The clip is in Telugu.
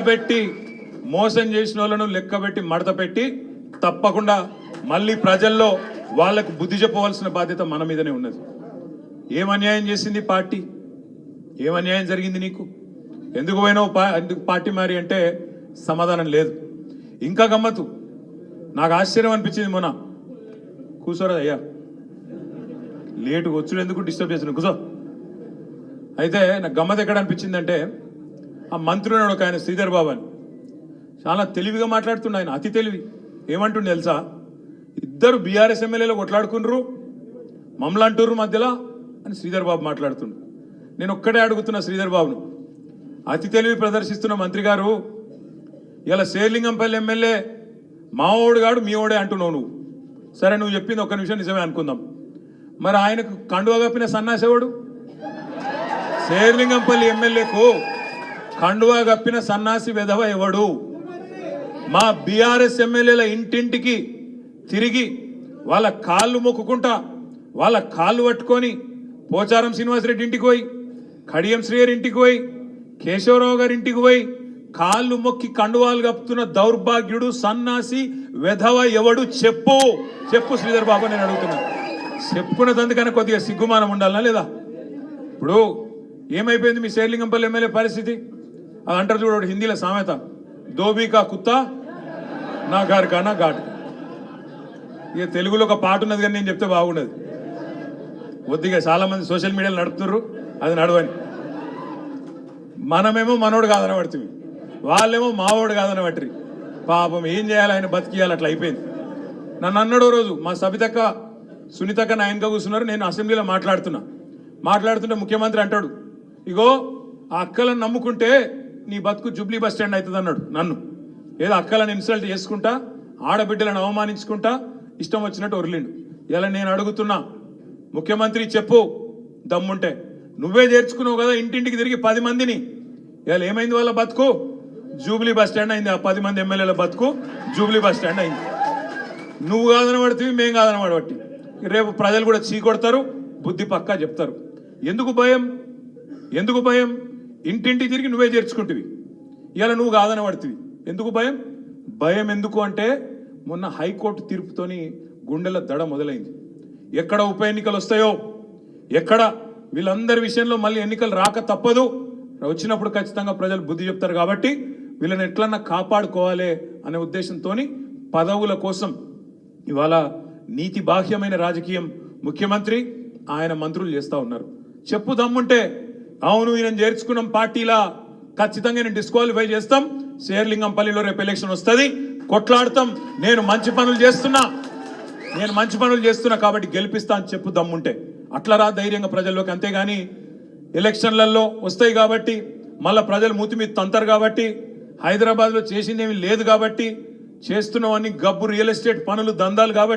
పెట్టి మోసం చేసిన వాళ్ళను లెక్క పెట్టి మడత పెట్టి తప్పకుండా మళ్ళీ ప్రజల్లో వాళ్ళకు బుద్ధి చెప్పవలసిన బాధ్యత మన మీదనే ఉన్నది. ఏం అన్యాయం చేసింది పార్టీ? ఏం అన్యాయం జరిగింది నీకు? ఎందుకు పోయినావు పార్టీ మారి అంటే సమాధానం లేదు. ఇంకా గమ్మత్తు, నాకు ఆశ్చర్యం అనిపించింది. మొన్న కూర్చోరా అయ్యా, లేటుగా వచ్చుడు ఎందుకు డిస్టర్బ్ చేసిన, కూర్చో. అయితే నాకు గమ్మత్ ఎక్కడ అనిపించిందంటే, ఆ మంత్రి ఉన్నాడు ఒక ఆయన, శ్రీధర్ బాబు అని, చాలా తెలివిగా మాట్లాడుతుండే ఆయన, అతి తెలివి. ఏమంటుండే తెలుసా? ఇద్దరు బీఆర్ఎస్ ఎమ్మెల్యేలు కొట్లాడుకున్నారు, మమ్మల్ని అంటుర్రు మధ్యలో అని శ్రీధర్ బాబు మాట్లాడుతుండు. నేను ఒక్కడే అడుగుతున్నా శ్రీధర్ బాబును, అతి తెలివి ప్రదర్శిస్తున్న మంత్రి గారు, ఇలా శేర్లింగంపల్లి ఎమ్మెల్యే మావోడు గాడు మీ ఓడే అంటున్నావు నువ్వు. సరే, నువ్వు చెప్పింది ఒక్క నిమిషం నిజమే అనుకుందాం. మరి ఆయనకు కండువా కప్పిన సన్నాసేవాడు? శేర్లింగంపల్లి ఎమ్మెల్యేకు కండువా కప్పిన సన్నాసి వెధవ ఎవడు? మా బీఆర్ఎస్ ఎమ్మెల్యేల ఇంటింటికి తిరిగి వాళ్ళ కాళ్ళు మొక్కుకుంటా, వాళ్ళ కాళ్ళు పట్టుకొని పోచారం శ్రీనివాసరెడ్డి ఇంటికి పోయి, కడియం శ్రీయర్ ఇంటికి పోయి, కేశవరావు గారి ఇంటికి పోయి కాళ్ళు మొక్కి కండువాలు కప్పుతున్న దౌర్భాగ్యుడు సన్నాసి వెధవ ఎవడు? చెప్పు చెప్పు శ్రీధర్ బాబు, నేను అడుగుతున్నా. చెప్పుకున్న తందుకన్నా కొద్దిగా సిగ్గుమానం ఉండాలనా లేదా? ఇప్పుడు ఏమైపోయింది మీ శేర్లింగంపల్లి ఎమ్మెల్యే పరిస్థితి? అది అంటారు చూడ హిందీలో సామెత, దోబీకా కుత్తా నా గారు కానా ఘాట్. ఇక తెలుగులో ఒక పాట ఉన్నది కానీ నేను చెప్తే బాగుండదు. కొద్దిగా చాలా మంది సోషల్ మీడియాలో నడుపుతున్నారు, అది నడవని. మనమేమో మనోడు కాదని పడుతుంది, వాళ్ళేమో మావోడు కాదని పట్టిరి. పాపం ఏం చేయాలి, ఆయన బతికియాలి, అట్లా అయిపోయింది. నన్ను అన్నాడో రోజు మా సబితక్క సునీతక్క నాయనగా కూర్చున్నారు, నేను అసెంబ్లీలో మాట్లాడుతుంటే ముఖ్యమంత్రి అంటాడు, ఇగో ఆ అక్కలను నమ్ముకుంటే నీ బతుకు జూబ్లీ బస్ స్టాండ్ అవుతుంది అన్నాడు. నన్ను ఏదో అక్కలను ఇన్సల్ట్ చేసుకుంటా, ఆడబిడ్డలను అవమానించుకుంటా ఇష్టం వచ్చినట్టు ఒరిలిండు. ఇలా నేను అడుగుతున్నా, ముఖ్యమంత్రి చెప్పు దమ్ముంటే, నువ్వే చేర్చుకున్నావు కదా ఇంటింటికి తిరిగి 10 మందిని. ఇలా ఏమైంది వాళ్ళ బతుకు? జూబ్లీ బస్ స్టాండ్ అయింది. ఆ 10 మంది ఎమ్మెల్యేల బతుకు జూబ్లీ బస్ స్టాండ్ అయింది. నువ్వు కాదని పడుతుంది, మేము కాదని పడబట్టి. రేపు ప్రజలు కూడా చీకొడతారు, బుద్ధి పక్కా చెప్తారు. ఎందుకు భయం? ఎందుకు భయం? ఇంటింటికి తిరిగి నువ్వే చేర్చుకుంటువి, ఇలా నువ్వు కాదని పడుతుంది. ఎందుకు భయం? భయం ఎందుకు అంటే, మొన్న హైకోర్టు తీర్పుతోని గుండెల దడ మొదలైంది. ఎక్కడ ఉప ఎన్నికలు వస్తాయో, ఎక్కడ వీళ్ళందరి విషయంలో మళ్ళీ ఎన్నికలు రాక తప్పదు, వచ్చినప్పుడు ఖచ్చితంగా ప్రజలు బుద్ధి చెప్తారు. కాబట్టి వీళ్ళని ఎట్లన్నా కాపాడుకోవాలి అనే ఉద్దేశంతో పదవుల కోసం ఇవాళ నీతి బాహ్యమైన రాజకీయం ముఖ్యమంత్రి ఆయన మంత్రులు చేస్తూ ఉన్నారు. చెప్పు దమ్ముంటే, అవును ఈయన చేర్చుకున్నాం పార్టీలా, ఖచ్చితంగా నేను డిస్క్వాలిఫై చేస్తాం, శేర్లింగంపల్లిలో రేపు ఎలక్షన్ వస్తుంది, కొట్లాడతాం, నేను మంచి పనులు చేస్తున్నా కాబట్టి గెలిపిస్తా అని చెప్పు దమ్ముంటే. అట్లా రా ధైర్యంగా ప్రజల్లోకి. అంతేగాని ఎలక్షన్లలో వస్తాయి కాబట్టి, మళ్ళీ ప్రజలు మూతి మీద తంతారు కాబట్టి, హైదరాబాద్లో చేసిందేమీ లేదు కాబట్టి, చేస్తున్నవన్నీ గబ్బు రియల్ ఎస్టేట్ పనులు దందాలు కాబట్టి